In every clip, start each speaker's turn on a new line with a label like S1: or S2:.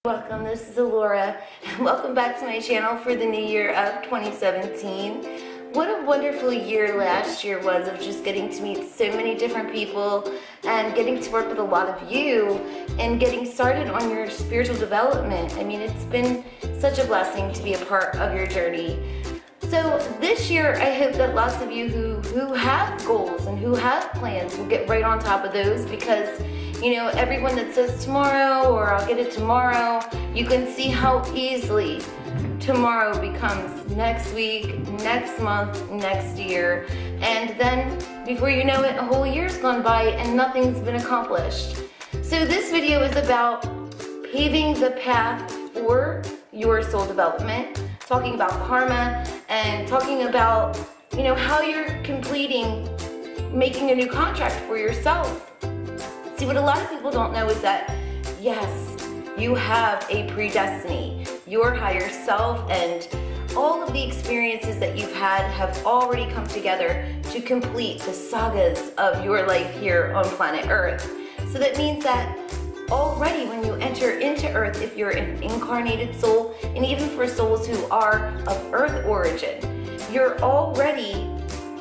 S1: Welcome, this is Alura, and welcome back to my channel for the new year of 2017. What a wonderful year last year was of just getting to meet so many different people and getting to work with a lot of you and getting started on your spiritual development. I mean, it's been such a blessing to be a part of your journey. So this year, I hope that lots of you who have goals and who have plans will get right on top of those, because you know, everyone that says tomorrow or I'll get it tomorrow, you can see how easily tomorrow becomes next week, next month, next year, and then before you know it, a whole year's gone by and nothing's been accomplished. So this video is about paving the path for your soul development, talking about karma, and talking about, you know, how you're making a new contract for yourself. See, what a lot of people don't know is that, yes, you have a predestiny. Your higher self and all of the experiences that you've had have already come together to complete the sagas of your life here on planet Earth. So that means that already when you enter into Earth, if you're an incarnated soul, and even for souls who are of Earth origin, you're already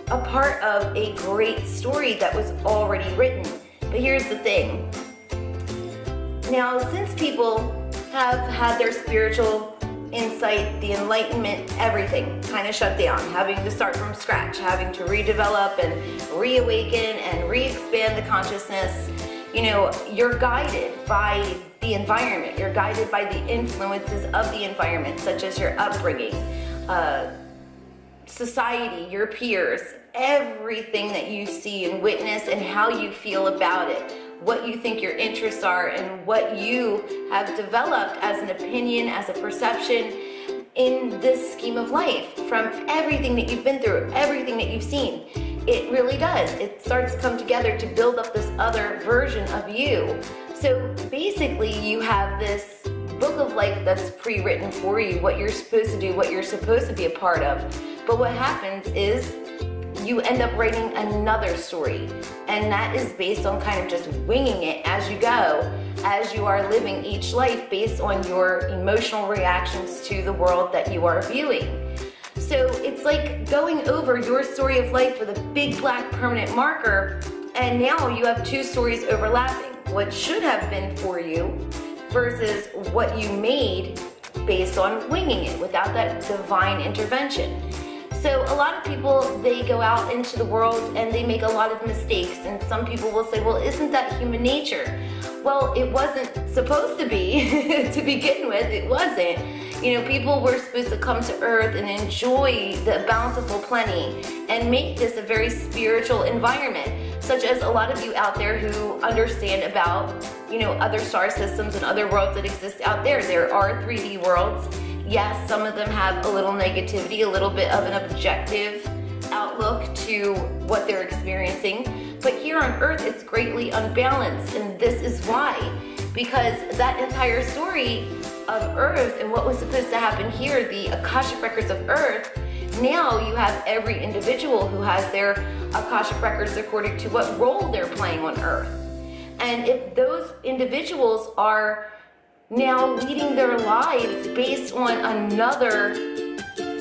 S1: a part of a great story that was already written. But here's the thing. Now, since people have had their spiritual insight, the enlightenment, everything kind of shut down, having to start from scratch, having to redevelop and reawaken and re-expand the consciousness, you know, you're guided by the environment. You're guided by the influences of the environment, such as your upbringing, society, your peers, everything that you see and witness and how you feel about it, what you think your interests are, and what you have developed as an opinion, as a perception in this scheme of life, from everything that you've been through, everything that you've seen. It really does. It starts to come together to build up this other version of you. So basically you have this book of life that's pre-written for you, what you're supposed to do, what you're supposed to be a part of. But what happens is you end up writing another story, and that is based on kind of just winging it as you go, as you are living each life based on your emotional reactions to the world that you are viewing. So it's like going over your story of life with a big black permanent marker, and now you have two stories overlapping, what should have been for you versus what you made based on winging it without that divine intervention. So a lot of people, they go out into the world and they make a lot of mistakes, and some people will say, well, isn't that human nature? Well, it wasn't supposed to be to begin with. It wasn't. You know, people were supposed to come to Earth and enjoy the bountiful plenty and make this a very spiritual environment, such as a lot of you out there who understand about, you know, other star systems and other worlds that exist out there. There are 3D worlds. Yes, some of them have a little negativity, a little bit of an objective outlook to what they're experiencing. But here on Earth, it's greatly unbalanced, and this is why. Because that entire story of Earth and what was supposed to happen here, the Akashic Records of Earth, now you have every individual who has their Akashic Records according to what role they're playing on Earth. And if those individuals are now leading their lives based on another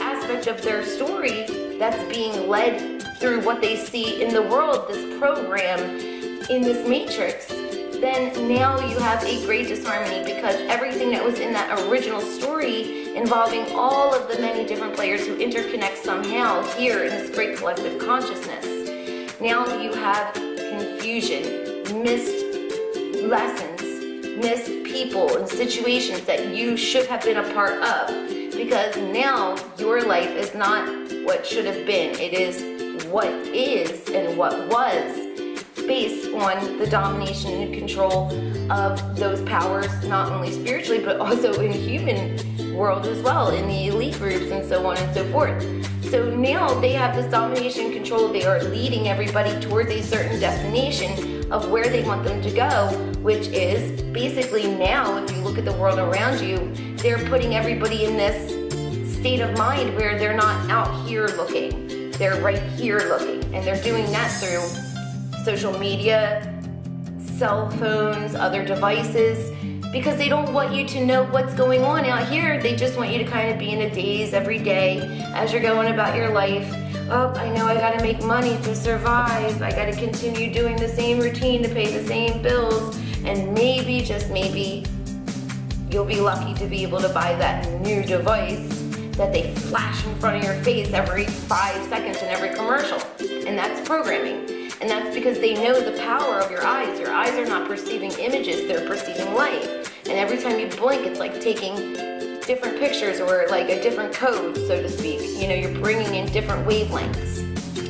S1: aspect of their story that's being led through what they see in the world, this program in this matrix, then now you have a great disharmony, because everything that was in that original story involving all of the many different players who interconnect somehow here in this great collective consciousness, now you have confusion, missed lessons, missed people and situations that you should have been a part of, because now your life is not what should have been. It is what is and what was, based on the domination and control of those powers, not only spiritually but also in the human world as well, in the elite groups and so on and so forth. So now they have this domination and control. They are leading everybody towards a certain destination of where they want them to go, which is basically now, if you look at the world around you, they're putting everybody in this state of mind where they're not out here looking, they're right here looking, and they're doing that through social media, cell phones, other devices, because they don't want you to know what's going on out here. They just want you to kind of be in a daze every day as you're going about your life. Oh, I know I gotta make money to survive. I gotta continue doing the same routine to pay the same bills. And maybe, just maybe, you'll be lucky to be able to buy that new device that they flash in front of your face every 5 seconds in every commercial. And that's programming. And that's because they know the power of your eyes. Your eyes are not perceiving images, they're perceiving light. And every time you blink, it's like taking different pictures, or like a different code, so to speak. You know, you're bringing in different wavelengths.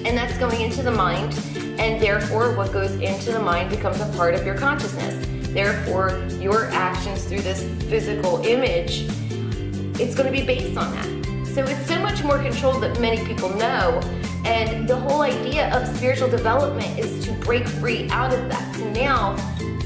S1: And that's going into the mind, and therefore what goes into the mind becomes a part of your consciousness. Therefore, your actions through this physical image, it's going to be based on that. So it's so much more controlled than many people know. And the whole idea of spiritual development is to break free out of that. So now,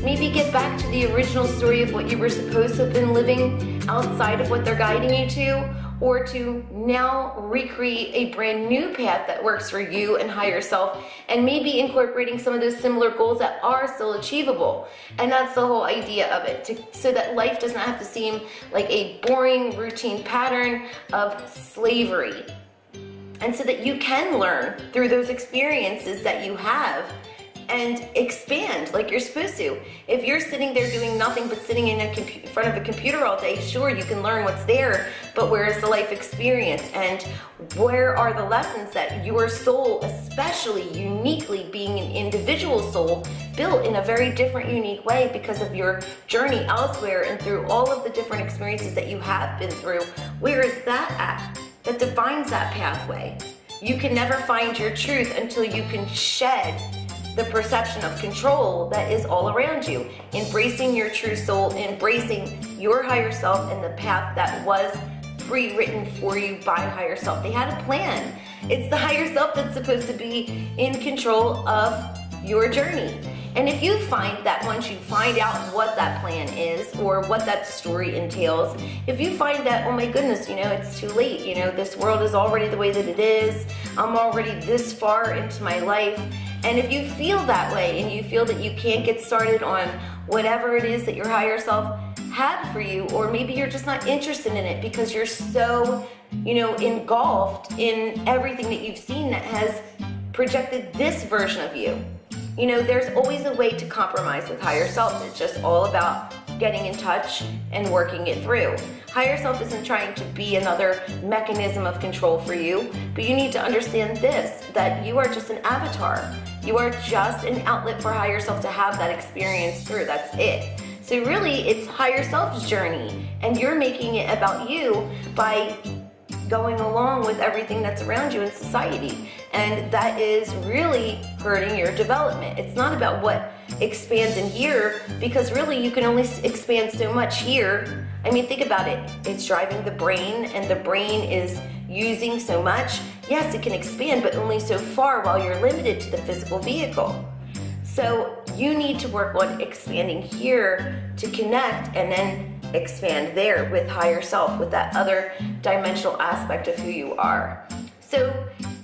S1: maybe get back to the original story of what you were supposed to have been living outside of what they're guiding you to, or to now recreate a brand new path that works for you and higher self, and maybe incorporating some of those similar goals that are still achievable. And that's the whole idea of it, so that life does not have to seem like a boring routine pattern of slavery. And so that you can learn through those experiences that you have and expand like you're supposed to. If you're sitting there doing nothing but sitting in front of a computer all day, sure, you can learn what's there, but where is the life experience? And where are the lessons that your soul, especially uniquely being an individual soul, built in a very different, unique way because of your journey elsewhere and through all of the different experiences that you have been through? Where is that at? That defines that pathway. You can never find your truth until you can shed the perception of control that is all around you. Embracing your true soul, embracing your higher self and the path that was pre-written for you by higher self. They had a plan. It's the higher self that's supposed to be in control of your journey. And if you find that once you find out what that plan is or what that story entails, if you find that, oh my goodness, you know, it's too late, you know, this world is already the way that it is, I'm already this far into my life, and if you feel that way and you feel that you can't get started on whatever it is that your higher self had for you, or maybe you're just not interested in it because you're so, you know, engulfed in everything that you've seen that has projected this version of you. You know, there's always a way to compromise with higher self. It's just all about getting in touch and working it through. Higher self isn't trying to be another mechanism of control for you, but you need to understand this, that you are just an avatar. You are just an outlet for higher self to have that experience through. That's it. So really, it's higher self's journey, and you're making it about you by going along with everything that's around you in society. And that is really hurting your development. It's not about what expands in here, because really you can only expand so much here. I mean, think about it. It's driving the brain, and the brain is using so much. Yes, it can expand, but only so far while you're limited to the physical vehicle. So you need to work on expanding here to connect, and then expand there with higher self, with that other dimensional aspect of who you are. So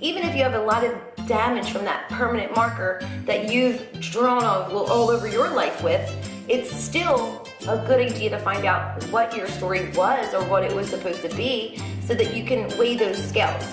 S1: even if you have a lot of damage from that permanent marker that you've drawn all over your life with, it's still a good idea to find out what your story was or what it was supposed to be, so that you can weigh those scales.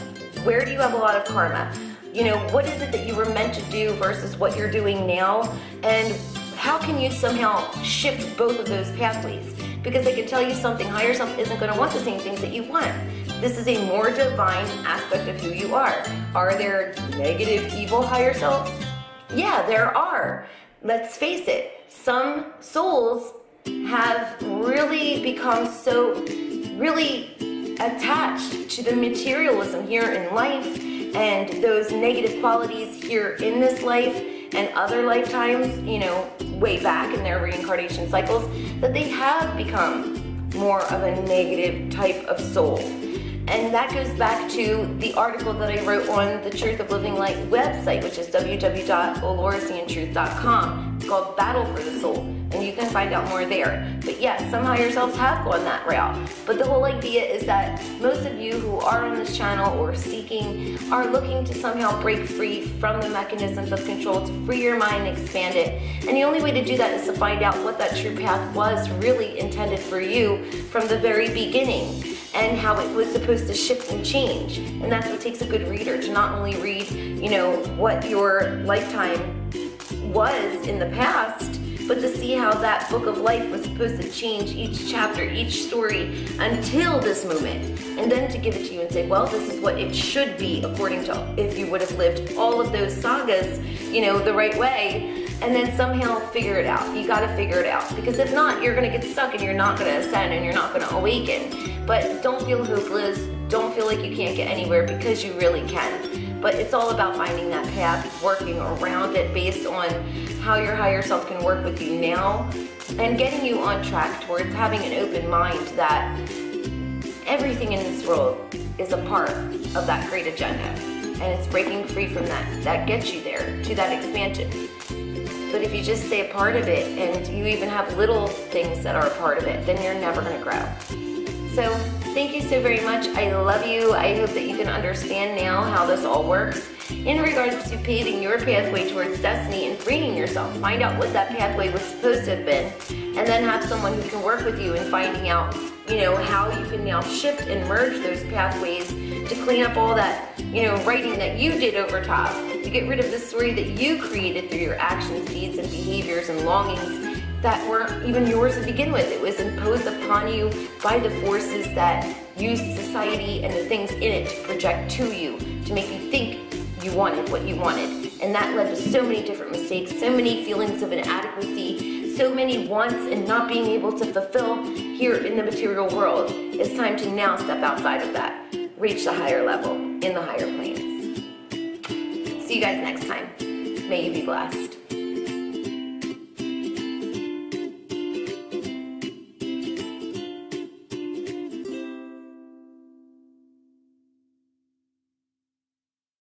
S1: Where do you have a lot of karma? You know, what is it that you were meant to do versus what you're doing now? And how can you somehow shift both of those pathways? Because I can tell you something, higher self isn't going to want the same things that you want. This is a more divine aspect of who you are. Are there negative, evil higher selves? Yeah, there are. Let's face it, some souls have really become so really attached to the materialism here in life, and those negative qualities here in this life and other lifetimes, you know, way back in their reincarnation cycles, that they have become more of a negative type of soul. And that goes back to the article that I wrote on the Truth of Living Light website, which is www.oloraceiantruth.com. It's called Battle for the Soul, and you can find out more there. But yes, some higher selves have gone that route. But the whole idea is that most of you who are on this channel or seeking are looking to somehow break free from the mechanisms of control, to free your mind and expand it. And the only way to do that is to find out what that true path was really intended for you from the very beginning, and how it was supposed to shift and change. And that's what takes a good reader, to not only read, you know, what your lifetime was in the past, but to see how that book of life was supposed to change each chapter, each story until this moment. And then to give it to you and say, well, this is what it should be according to if you would have lived all of those sagas, you know, the right way. And then somehow figure it out. You gotta figure it out. Because if not, you're gonna get stuck and you're not gonna ascend and you're not gonna awaken. But don't feel hopeless. Don't feel like you can't get anywhere, because you really can. But it's all about finding that path, working around it based on how your higher self can work with you now, and getting you on track towards having an open mind that everything in this world is a part of that great agenda. And it's breaking free from that. That gets you there, to that expansion. But if you just stay a part of it, and you even have little things that are a part of it, then you're never gonna grow. So thank you so very much. I love you. I hope that you can understand now how this all works in regards to paving your pathway towards destiny and freeing yourself. Find out what that pathway was supposed to have been, and then have someone who can work with you in finding out, you know, how you can now shift and merge those pathways to clean up all that, you know, writing that you did over top, to get rid of the story that you created through your actions, deeds, and behaviors and longings that weren't even yours to begin with. It was imposed upon you by the forces that used society and the things in it to project to you, to make you think you wanted what you wanted. And that led to so many different mistakes, so many feelings of inadequacy, so many wants and not being able to fulfill here in the material world. It's time to now step outside of that, reach the higher level in the higher planes. See you guys next time. May you be blessed.